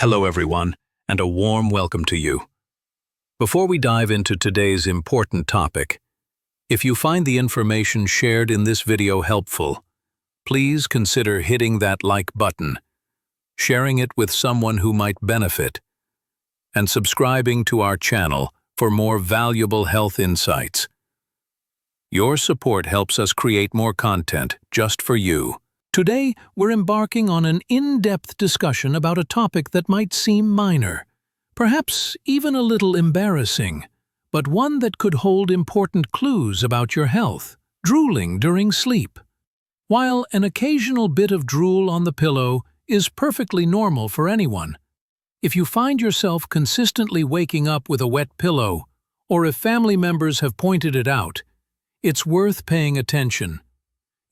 Hello everyone, and a warm welcome to you. Before we dive into today's important topic, if you find the information shared in this video helpful, please consider hitting that like button, sharing it with someone who might benefit, and subscribing to our channel for more valuable health insights. Your support helps us create more content just for you. Today, we're embarking on an in-depth discussion about a topic that might seem minor, perhaps even a little embarrassing, but one that could hold important clues about your health: drooling during sleep. While an occasional bit of drool on the pillow is perfectly normal for anyone, if you find yourself consistently waking up with a wet pillow, or if family members have pointed it out, it's worth paying attention.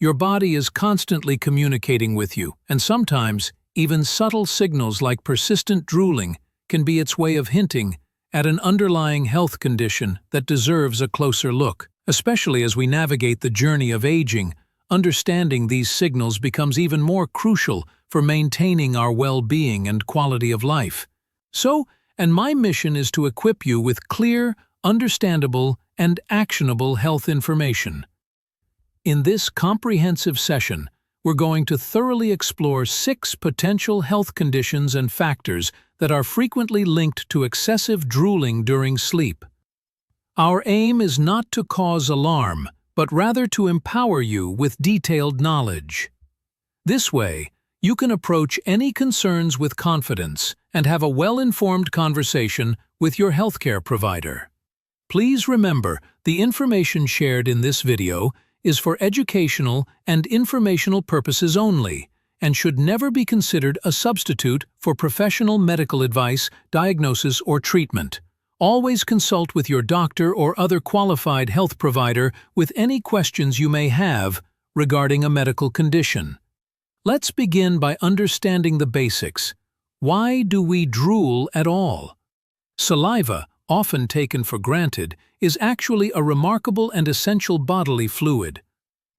Your body is constantly communicating with you, and sometimes even subtle signals like persistent drooling can be its way of hinting at an underlying health condition that deserves a closer look. Especially as we navigate the journey of aging, understanding these signals becomes even more crucial for maintaining our well-being and quality of life. My mission is to equip you with clear, understandable, and actionable health information. In this comprehensive session, we're going to thoroughly explore 6 potential health conditions and factors that are frequently linked to excessive drooling during sleep. Our aim is not to cause alarm, but rather to empower you with detailed knowledge. This way, you can approach any concerns with confidence and have a well-informed conversation with your healthcare provider. Please remember, the information shared in this video is for educational and informational purposes only and should never be considered a substitute for professional medical advice, diagnosis, or treatment. Always consult with your doctor or other qualified health provider with any questions you may have regarding a medical condition. Let's begin by understanding the basics. Why do we drool at all? Saliva, often taken for granted, is actually a remarkable and essential bodily fluid.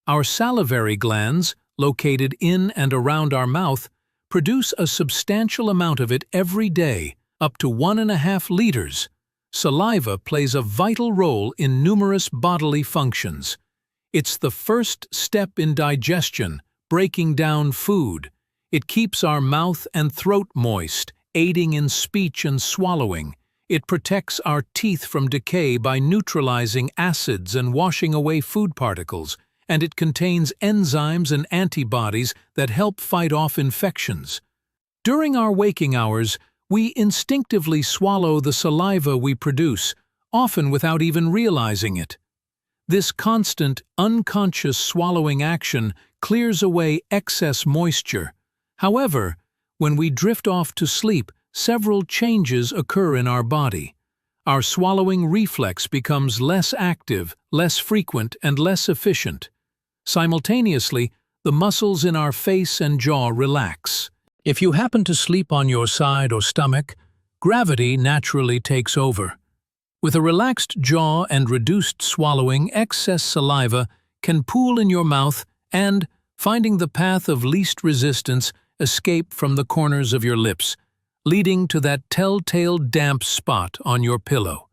Our salivary glands, located in and around our mouth, produce a substantial amount of it every day, up to 1.5 liters. Saliva plays a vital role in numerous bodily functions. It's the first step in digestion, breaking down food. It keeps our mouth and throat moist, aiding in speech and swallowing. It protects our teeth from decay by neutralizing acids and washing away food particles, and it contains enzymes and antibodies that help fight off infections. During our waking hours, we instinctively swallow the saliva we produce, often without even realizing it. This constant, unconscious swallowing action clears away excess moisture. However, when we drift off to sleep, several changes occur in our body. Our swallowing reflex becomes less active, less frequent, and less efficient. Simultaneously, the muscles in our face and jaw relax. If you happen to sleep on your side or stomach, gravity naturally takes over. With a relaxed jaw and reduced swallowing, excess saliva can pool in your mouth and, finding the path of least resistance, escape from the corners of your lips, leading to that telltale damp spot on your pillow.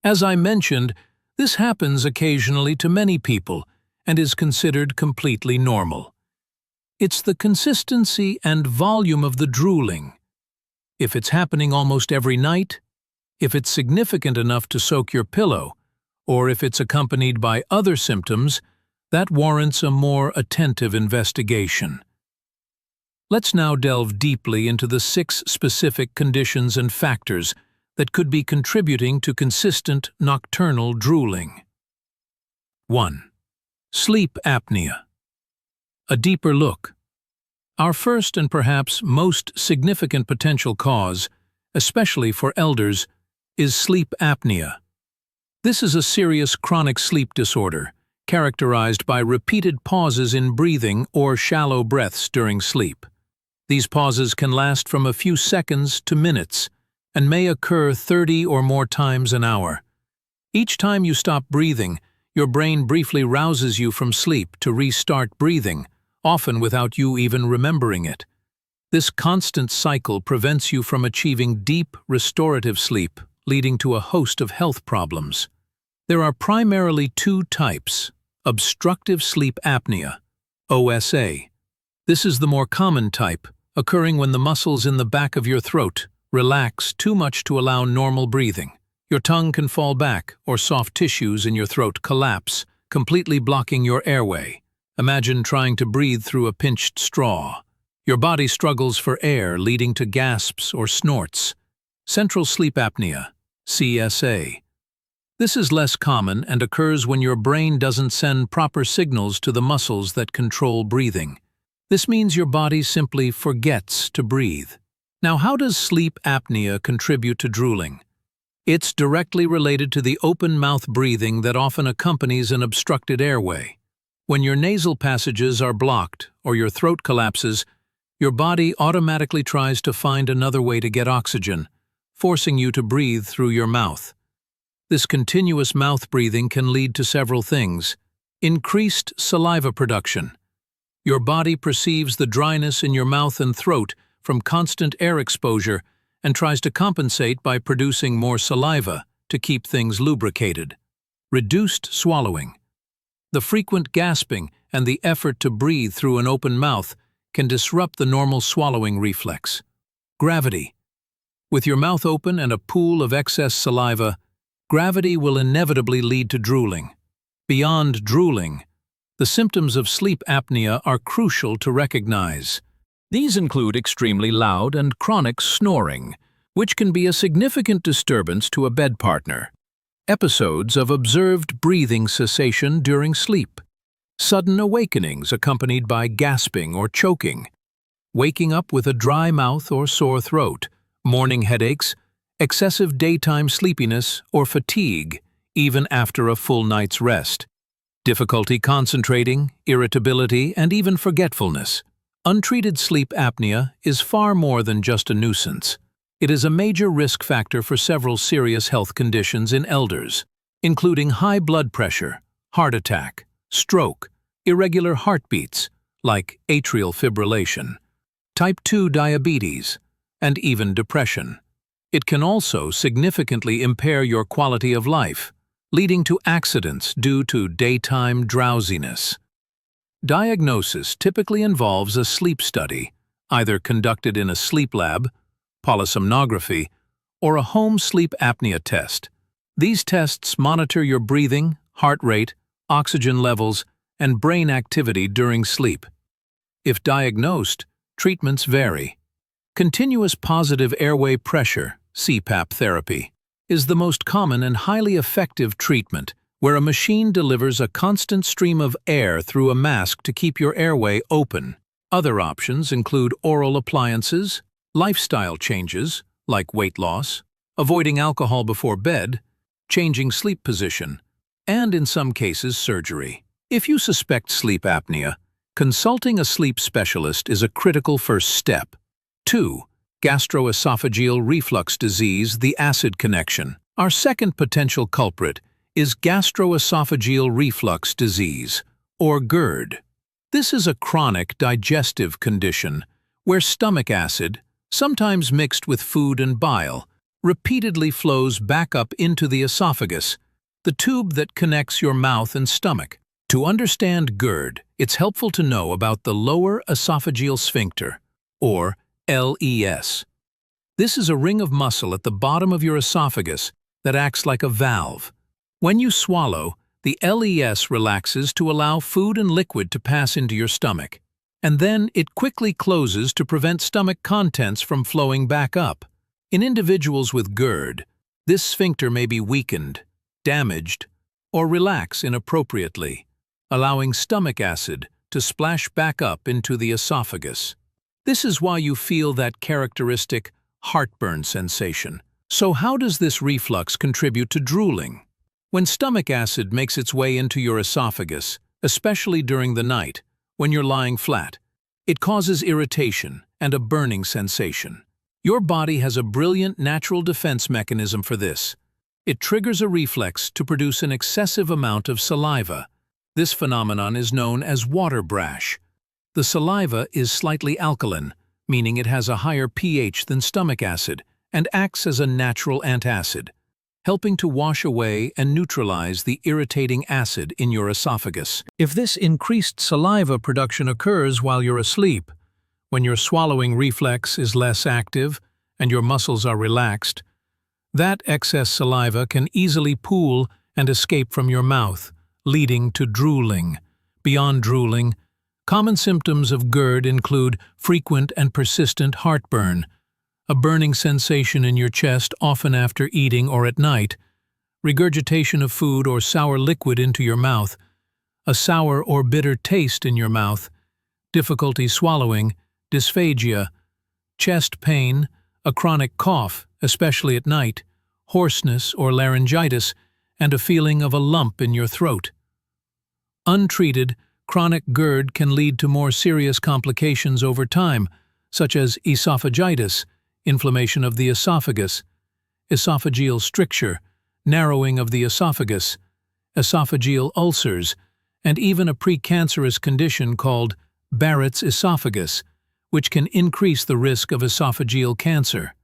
As I mentioned, this happens occasionally to many people and is considered completely normal. It's the consistency and volume of the drooling. If it's happening almost every night, if it's significant enough to soak your pillow, or if it's accompanied by other symptoms, that warrants a more attentive investigation. Let's now delve deeply into the 6 specific conditions and factors that could be contributing to consistent nocturnal drooling. 1. Sleep apnea. A deeper look. Our first and perhaps most significant potential cause, especially for elders, is sleep apnea. This is a serious chronic sleep disorder, characterized by repeated pauses in breathing or shallow breaths during sleep. These pauses can last from a few seconds to minutes and may occur 30 or more times an hour. Each time you stop breathing, your brain briefly rouses you from sleep to restart breathing, often without you even remembering it. This constant cycle prevents you from achieving deep, restorative sleep, leading to a host of health problems. There are primarily two types: obstructive sleep apnea, OSA. This is the more common type, occurring when the muscles in the back of your throat relax too much to allow normal breathing. Your tongue can fall back, or soft tissues in your throat collapse, completely blocking your airway. Imagine trying to breathe through a pinched straw. Your body struggles for air, leading to gasps or snorts. Central sleep apnea, CSA. This is less common and occurs when your brain doesn't send proper signals to the muscles that control breathing. This means your body simply forgets to breathe. Now, how does sleep apnea contribute to drooling? It's directly related to the open mouth breathing that often accompanies an obstructed airway. When your nasal passages are blocked or your throat collapses, your body automatically tries to find another way to get oxygen, forcing you to breathe through your mouth. This continuous mouth breathing can lead to several things. Increased saliva production. Your body perceives the dryness in your mouth and throat from constant air exposure and tries to compensate by producing more saliva to keep things lubricated. Reduced swallowing. The frequent gasping and the effort to breathe through an open mouth can disrupt the normal swallowing reflex. Gravity. With your mouth open and a pool of excess saliva, gravity will inevitably lead to drooling. Beyond drooling, the symptoms of sleep apnea are crucial to recognize. These include extremely loud and chronic snoring, which can be a significant disturbance to a bed partner. Episodes of observed breathing cessation during sleep. Sudden awakenings accompanied by gasping or choking. Waking up with a dry mouth or sore throat. Morning headaches. Excessive daytime sleepiness or fatigue, even after a full night's rest. Difficulty concentrating, irritability, and even forgetfulness. Untreated sleep apnea is far more than just a nuisance. It is a major risk factor for several serious health conditions in elders, including high blood pressure, heart attack, stroke, irregular heartbeats, like atrial fibrillation, type 2 diabetes, and even depression. It can also significantly impair your quality of life, leading to accidents due to daytime drowsiness. Diagnosis typically involves a sleep study, either conducted in a sleep lab, polysomnography, or a home sleep apnea test. These tests monitor your breathing, heart rate, oxygen levels, and brain activity during sleep. If diagnosed, treatments vary. Continuous positive airway pressure, CPAP therapy, is the most common and highly effective treatment, where a machine delivers a constant stream of air through a mask to keep your airway open. Other options include oral appliances, lifestyle changes, like weight loss, avoiding alcohol before bed, changing sleep position, and in some cases surgery. If you suspect sleep apnea, consulting a sleep specialist is a critical first step. 2. Gastroesophageal reflux disease, the acid connection. Our second potential culprit is gastroesophageal reflux disease, or GERD. This is a chronic digestive condition where stomach acid, sometimes mixed with food and bile, repeatedly flows back up into the esophagus, the tube that connects your mouth and stomach. To understand GERD, it's helpful to know about the lower esophageal sphincter, or LES. This is a ring of muscle at the bottom of your esophagus that acts like a valve. When you swallow, the LES relaxes to allow food and liquid to pass into your stomach, and then it quickly closes to prevent stomach contents from flowing back up. In individuals with GERD, this sphincter may be weakened, damaged, or relax inappropriately, allowing stomach acid to splash back up into the esophagus. This is why you feel that characteristic heartburn sensation. So how does this reflux contribute to drooling? When stomach acid makes its way into your esophagus, especially during the night, when you're lying flat, it causes irritation and a burning sensation. Your body has a brilliant natural defense mechanism for this. It triggers a reflex to produce an excessive amount of saliva. This phenomenon is known as water brash. The saliva is slightly alkaline, meaning it has a higher pH than stomach acid and acts as a natural antacid, helping to wash away and neutralize the irritating acid in your esophagus. If this increased saliva production occurs while you're asleep, when your swallowing reflex is less active and your muscles are relaxed, that excess saliva can easily pool and escape from your mouth, leading to drooling. Beyond drooling, common symptoms of GERD include frequent and persistent heartburn, a burning sensation in your chest often after eating or at night, regurgitation of food or sour liquid into your mouth, a sour or bitter taste in your mouth, difficulty swallowing, dysphagia, chest pain, a chronic cough, especially at night, hoarseness or laryngitis, and a feeling of a lump in your throat. Untreated, chronic GERD can lead to more serious complications over time, such as esophagitis, inflammation of the esophagus, esophageal stricture, narrowing of the esophagus, esophageal ulcers, and even a precancerous condition called Barrett's esophagus, which can increase the risk of esophageal cancer.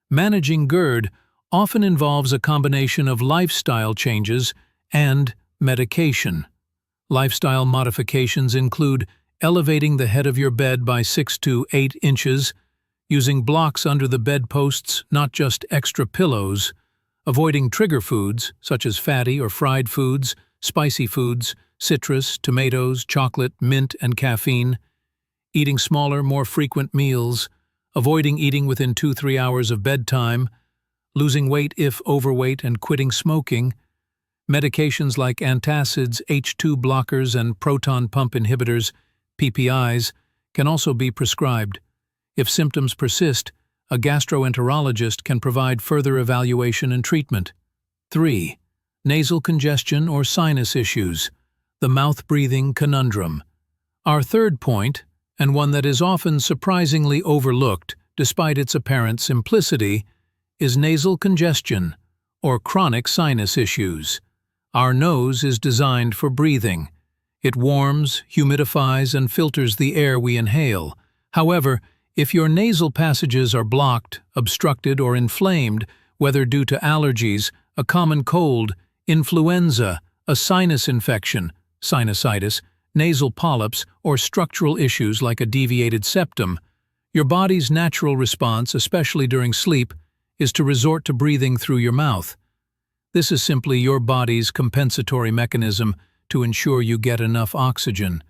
Managing GERD often involves a combination of lifestyle changes and medication. Lifestyle modifications include elevating the head of your bed by 6 to 8 inches, using blocks under the bedposts, not just extra pillows, avoiding trigger foods such as fatty or fried foods, spicy foods, citrus, tomatoes, chocolate, mint, and caffeine, eating smaller, more frequent meals, avoiding eating within 2–3 hours of bedtime, losing weight if overweight, and quitting smoking. Medications like antacids, H2 blockers, and proton pump inhibitors, PPIs, can also be prescribed. If symptoms persist, a gastroenterologist can provide further evaluation and treatment. 3. Nasal congestion or sinus issues, the mouth-breathing conundrum. Our third point, and one that is often surprisingly overlooked despite its apparent simplicity, is nasal congestion or chronic sinus issues. Our nose is designed for breathing. It warms, humidifies, and filters the air we inhale. However, if your nasal passages are blocked, obstructed, or inflamed, whether due to allergies, a common cold, influenza, a sinus infection, sinusitis, nasal polyps, or structural issues like a deviated septum, your body's natural response, especially during sleep, is to resort to breathing through your mouth. This is simply your body's compensatory mechanism to ensure you get enough oxygen.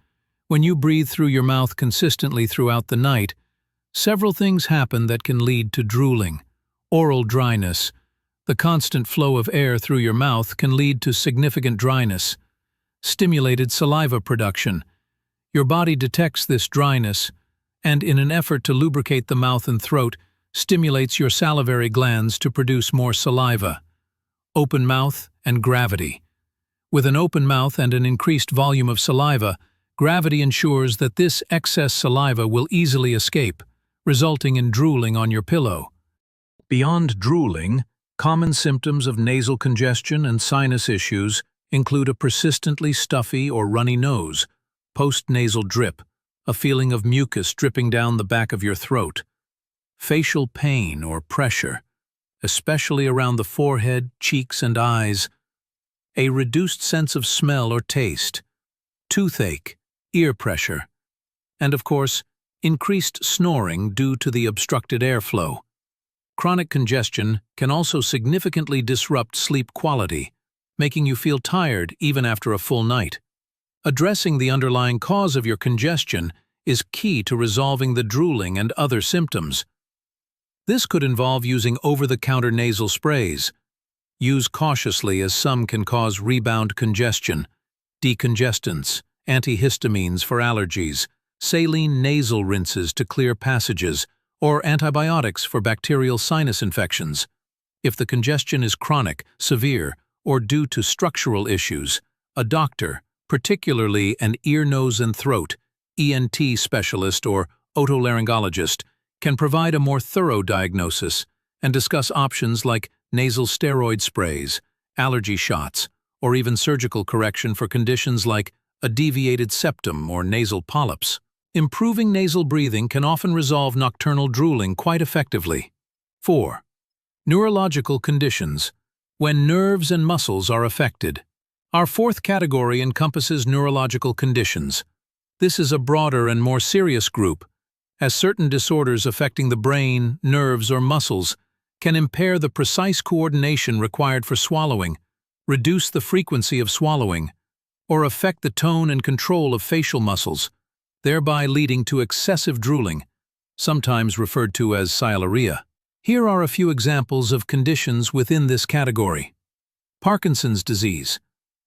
When you breathe through your mouth consistently throughout the night, several things happen that can lead to drooling. Oral dryness. The constant flow of air through your mouth can lead to significant dryness. Stimulated saliva production. Your body detects this dryness, and in an effort to lubricate the mouth and throat, stimulates your salivary glands to produce more saliva. Open mouth and gravity. With an open mouth and an increased volume of saliva, gravity ensures that this excess saliva will easily escape, resulting in drooling on your pillow. Beyond drooling, common symptoms of nasal congestion and sinus issues include a persistently stuffy or runny nose, post-nasal drip, a feeling of mucus dripping down the back of your throat, facial pain or pressure, especially around the forehead, cheeks, and eyes, a reduced sense of smell or taste, toothache, ear pressure, and of course, increased snoring due to the obstructed airflow. Chronic congestion can also significantly disrupt sleep quality, making you feel tired even after a full night. Addressing the underlying cause of your congestion is key to resolving the drooling and other symptoms. This could involve using over-the-counter nasal sprays. Use cautiously as some can cause rebound congestion, decongestants, antihistamines for allergies, saline nasal rinses to clear passages, or antibiotics for bacterial sinus infections. If the congestion is chronic, severe, or due to structural issues, a doctor, particularly an ear, nose, and throat, ENT specialist or otolaryngologist, can provide a more thorough diagnosis and discuss options like nasal steroid sprays, allergy shots, or even surgical correction for conditions like a deviated septum or nasal polyps. improving nasal breathing can often resolve nocturnal drooling quite effectively. 4. Neurological conditions, when nerves and muscles are affected. Our fourth category encompasses neurological conditions. This is a broader and more serious group, as certain disorders affecting the brain, nerves, or muscles can impair the precise coordination required for swallowing, reduce the frequency of swallowing, or affect the tone and control of facial muscles, thereby leading to excessive drooling, sometimes referred to as sialorrhea. Here are a few examples of conditions within this category. Parkinson's disease.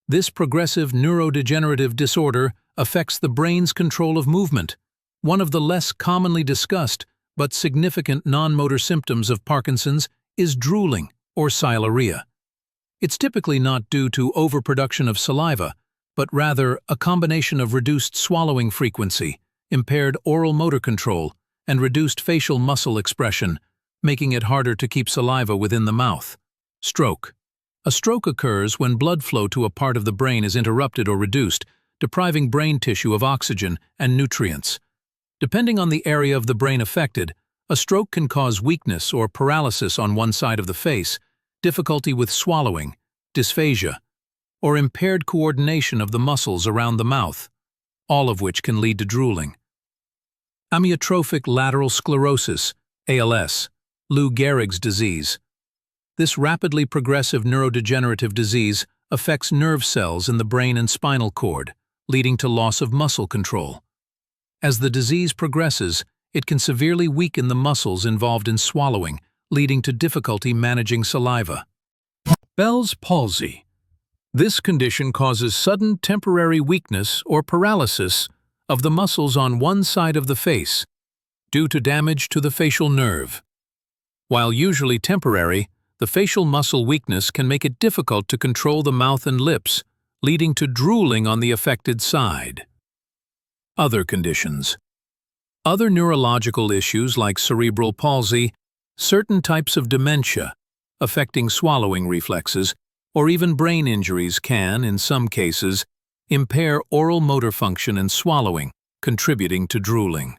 This progressive neurodegenerative disorder affects the brain's control of movement. One of the less commonly discussed but significant non-motor symptoms of Parkinson's is drooling or sialorrhea. It's typically not due to overproduction of saliva, but rather a combination of reduced swallowing frequency, impaired oral motor control, and reduced facial muscle expression, making it harder to keep saliva within the mouth. Stroke. A stroke occurs when blood flow to a part of the brain is interrupted or reduced, depriving brain tissue of oxygen and nutrients. Depending on the area of the brain affected, a stroke can cause weakness or paralysis on one side of the face, difficulty with swallowing, dysphagia, or impaired coordination of the muscles around the mouth, all of which can lead to drooling. Amyotrophic lateral sclerosis, ALS, Lou Gehrig's disease. This rapidly progressive neurodegenerative disease affects nerve cells in the brain and spinal cord, leading to loss of muscle control. As the disease progresses, it can severely weaken the muscles involved in swallowing, leading to difficulty managing saliva. Bell's palsy. This condition causes sudden temporary weakness or paralysis of the muscles on one side of the face due to damage to the facial nerve. While usually temporary, the facial muscle weakness can make it difficult to control the mouth and lips, leading to drooling on the affected side. Other conditions. Other neurological issues like cerebral palsy, certain types of dementia, affecting swallowing reflexes, or even brain injuries can, in some cases, impair oral motor function and swallowing, contributing to drooling.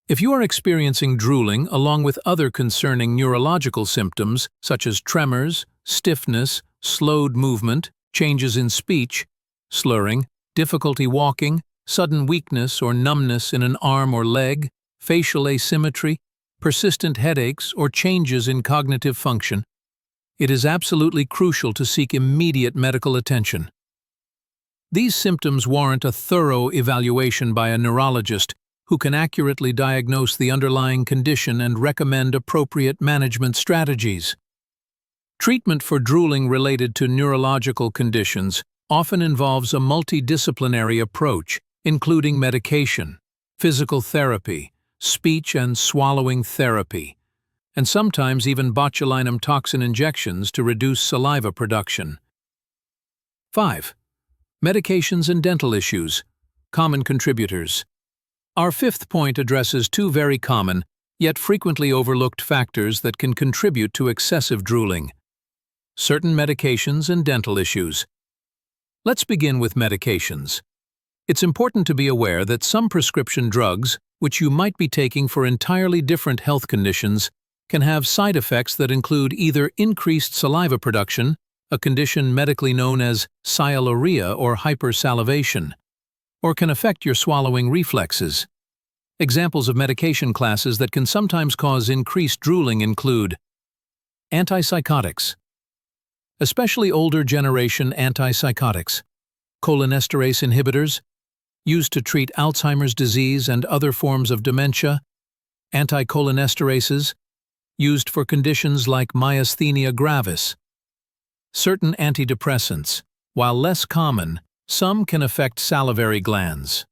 If you are experiencing drooling along with other concerning neurological symptoms such as tremors, stiffness, slowed movement, changes in speech, slurring, difficulty walking, sudden weakness or numbness in an arm or leg, facial asymmetry, persistent headaches, or changes in cognitive function, it is absolutely crucial to seek immediate medical attention. These symptoms warrant a thorough evaluation by a neurologist who can accurately diagnose the underlying condition and recommend appropriate management strategies. Treatment for drooling related to neurological conditions often involves a multidisciplinary approach, including medication, physical therapy, speech and swallowing therapy, and sometimes even botulinum toxin injections to reduce saliva production. 5. Medications and dental issues, common contributors. Our fifth point addresses two very common, yet frequently overlooked factors that can contribute to excessive drooling. Certain medications and dental issues. Let's begin with medications. It's important to be aware that some prescription drugs, which you might be taking for entirely different health conditions, can have side effects that include either increased saliva production, a condition medically known as sialorrhea or hypersalivation, or can affect your swallowing reflexes. Examples of medication classes that can sometimes cause increased drooling include antipsychotics, especially older generation antipsychotics, cholinesterase inhibitors, used to treat Alzheimer's disease and other forms of dementia, anticholinesterases, used for conditions like myasthenia gravis. Certain antidepressants, while less common, some can affect salivary glands.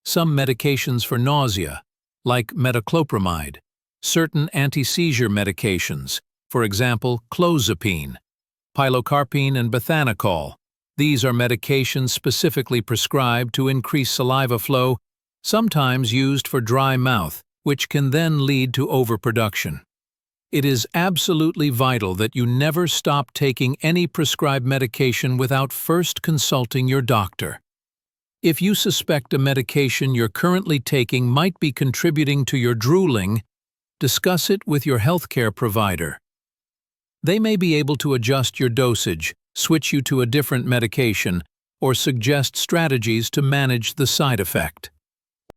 Some medications for nausea, like metoclopramide. Certain anti-seizure medications, for example, clozapine, pilocarpine and bethanacol. These are medications specifically prescribed to increase saliva flow, sometimes used for dry mouth, which can then lead to overproduction. It is absolutely vital that you never stop taking any prescribed medication without first consulting your doctor. If you suspect a medication you're currently taking might be contributing to your drooling, discuss it with your healthcare provider. They may be able to adjust your dosage, switch you to a different medication, or suggest strategies to manage the side effect.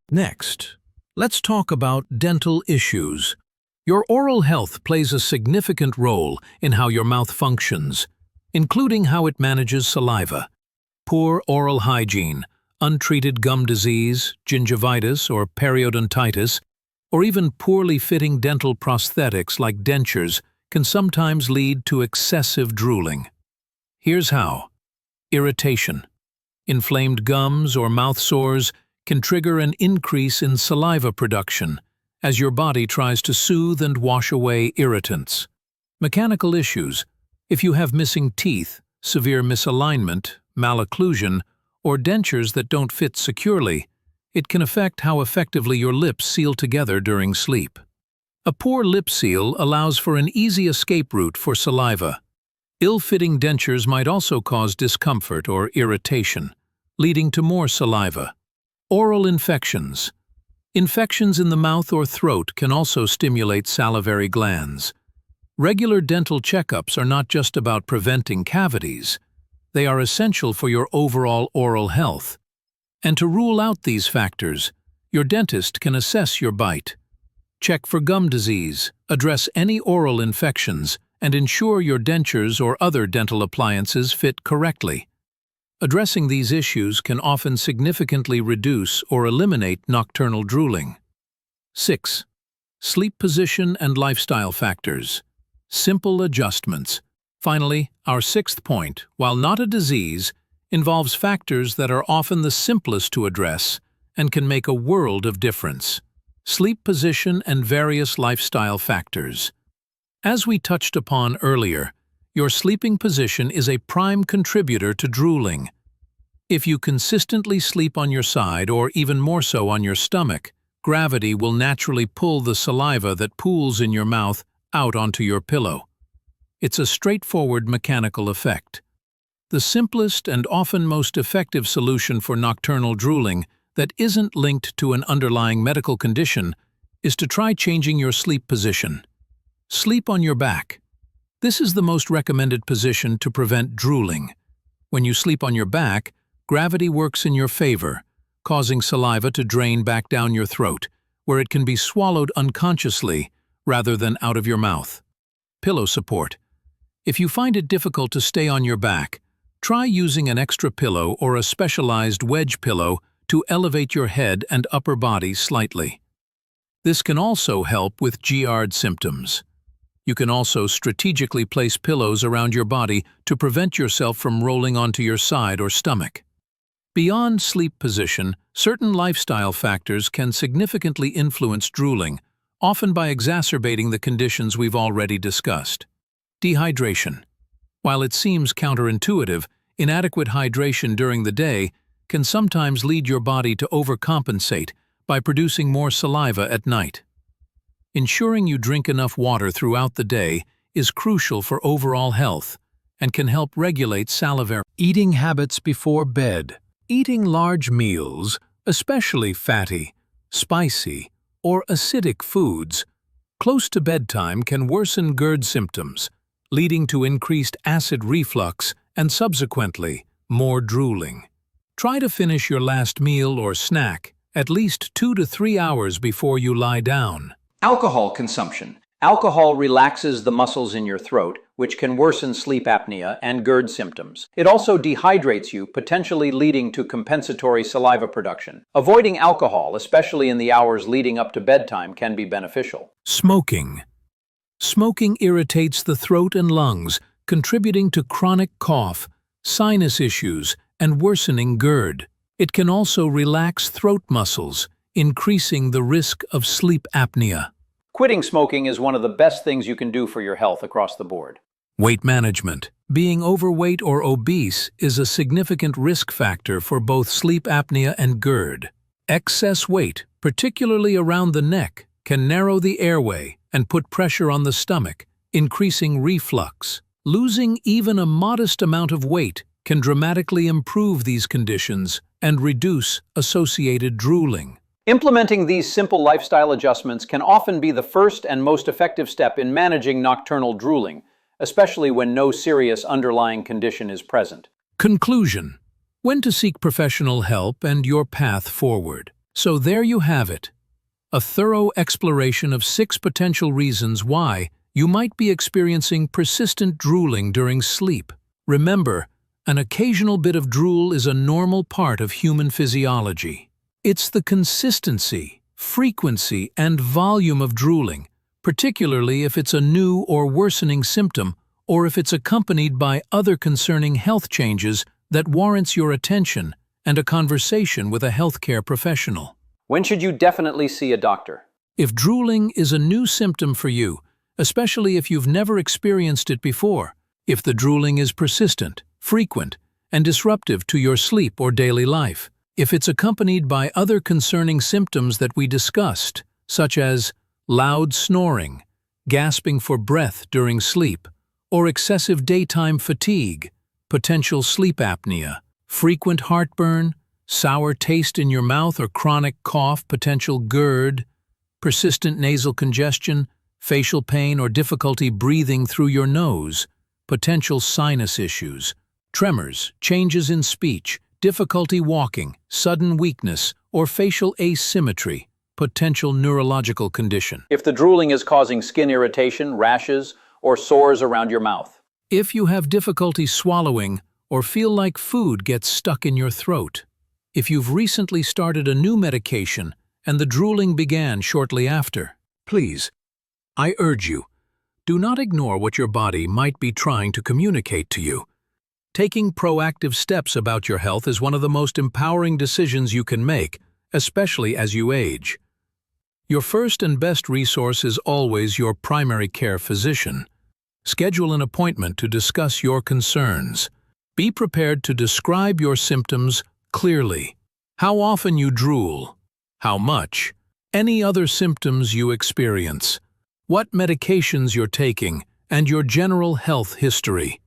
Next, let's talk about dental issues. Your oral health plays a significant role in how your mouth functions, including how it manages saliva. Poor oral hygiene, untreated gum disease, gingivitis or periodontitis, or even poorly fitting dental prosthetics like dentures can sometimes lead to excessive drooling. Here's how. Irritation. Inflamed gums or mouth sores can trigger an increase in saliva production as your body tries to soothe and wash away irritants. Mechanical issues. If you have missing teeth, severe misalignment, malocclusion, or dentures that don't fit securely, it can affect how effectively your lips seal together during sleep. A poor lip seal allows for an easy escape route for saliva. Ill-fitting dentures might also cause discomfort or irritation, leading to more saliva. Oral infections. Infections in the mouth or throat can also stimulate salivary glands. Regular dental checkups are not just about preventing cavities. They are essential for your overall oral health. And to rule out these factors, your dentist can assess your bite. Check for gum disease, address any oral infections, and ensure your dentures or other dental appliances fit correctly. Addressing these issues can often significantly reduce or eliminate nocturnal drooling. 6. Sleep position and lifestyle factors. Simple adjustments. Finally, our sixth point, while not a disease, involves factors that are often the simplest to address and can make a world of difference. Sleep position and various lifestyle factors. As we touched upon earlier, your sleeping position is a prime contributor to drooling. If you consistently sleep on your side or even more so on your stomach, gravity will naturally pull the saliva that pools in your mouth out onto your pillow. It's a straightforward mechanical effect. The simplest and often most effective solution for nocturnal drooling that isn't linked to an underlying medical condition is to try changing your sleep position. Sleep on your back. This is the most recommended position to prevent drooling. When you sleep on your back, gravity works in your favor, causing saliva to drain back down your throat, where it can be swallowed unconsciously rather than out of your mouth. Pillow support. If you find it difficult to stay on your back, try using an extra pillow or a specialized wedge pillow to elevate your head and upper body slightly. This can also help with GERD symptoms. You can also strategically place pillows around your body to prevent yourself from rolling onto your side or stomach. Beyond sleep position, certain lifestyle factors can significantly influence drooling, often by exacerbating the conditions we've already discussed. Dehydration. While it seems counterintuitive, inadequate hydration during the day can sometimes lead your body to overcompensate by producing more saliva at night. Ensuring you drink enough water throughout the day is crucial for overall health and can help regulate salivary. Eating habits before bed. Eating large meals, especially fatty, spicy, or acidic foods, close to bedtime can worsen GERD symptoms, leading to increased acid reflux and subsequently more drooling. Try to finish your last meal or snack at least 2 to 3 hours before you lie down. Alcohol consumption. Alcohol relaxes the muscles in your throat, which can worsen sleep apnea and GERD symptoms. It also dehydrates you, potentially leading to compensatory saliva production. Avoiding alcohol, especially in the hours leading up to bedtime, can be beneficial. Smoking. Smoking irritates the throat and lungs, contributing to chronic cough, sinus issues, and worsening GERD. It can also relax throat muscles, increasing the risk of sleep apnea. Quitting smoking is one of the best things you can do for your health across the board. Weight management. Being overweight or obese is a significant risk factor for both sleep apnea and GERD. Excess weight, particularly around the neck, can narrow the airway and put pressure on the stomach, increasing reflux. Losing even a modest amount of weight can dramatically improve these conditions and reduce associated drooling. Implementing these simple lifestyle adjustments can often be the first and most effective step in managing nocturnal drooling, especially when no serious underlying condition is present. Conclusion: when to seek professional help and your path forward. So there you have it. A thorough exploration of 6 potential reasons why you might be experiencing persistent drooling during sleep. Remember, an occasional bit of drool is a normal part of human physiology. It's the consistency, frequency, and volume of drooling, particularly if it's a new or worsening symptom or if it's accompanied by other concerning health changes, that warrants your attention and a conversation with a healthcare professional. When should you definitely see a doctor? If drooling is a new symptom for you, especially if you've never experienced it before, if the drooling is persistent, frequent, and disruptive to your sleep or daily life, if it's accompanied by other concerning symptoms that we discussed, such as loud snoring, gasping for breath during sleep, or excessive daytime fatigue, potential sleep apnea, frequent heartburn, sour taste in your mouth or chronic cough, potential GERD, persistent nasal congestion, facial pain or difficulty breathing through your nose, potential sinus issues, tremors, changes in speech, difficulty walking, sudden weakness, or facial asymmetry, potential neurological condition. If the drooling is causing skin irritation, rashes, or sores around your mouth. If you have difficulty swallowing or feel like food gets stuck in your throat. If you've recently started a new medication and the drooling began shortly after. Please, I urge you, do not ignore what your body might be trying to communicate to you. Taking proactive steps about your health is one of the most empowering decisions you can make, especially as you age. Your first and best resource is always your primary care physician. Schedule an appointment to discuss your concerns. Be prepared to describe your symptoms clearly. How often you drool, how much, any other symptoms you experience, what medications you're taking, and your general health history.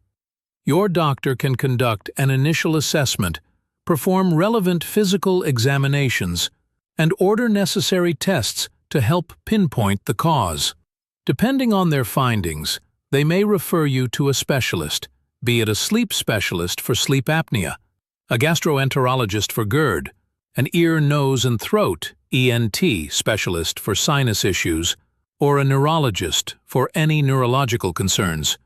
Your doctor can conduct an initial assessment, perform relevant physical examinations, and order necessary tests to help pinpoint the cause. Depending on their findings, they may refer you to a specialist, be it a sleep specialist for sleep apnea, a gastroenterologist for GERD, an ear, nose, and throat (ENT) specialist for sinus issues, or a neurologist for any neurological concerns.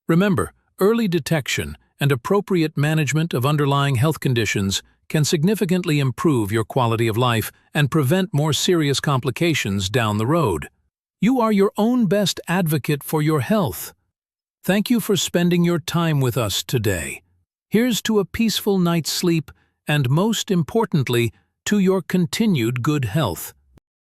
Remember, early detection and appropriate management of underlying health conditions can significantly improve your quality of life and prevent more serious complications down the road. You are your own best advocate for your health. Thank you for spending your time with us today. Here's to a peaceful night's sleep and, most importantly, to your continued good health.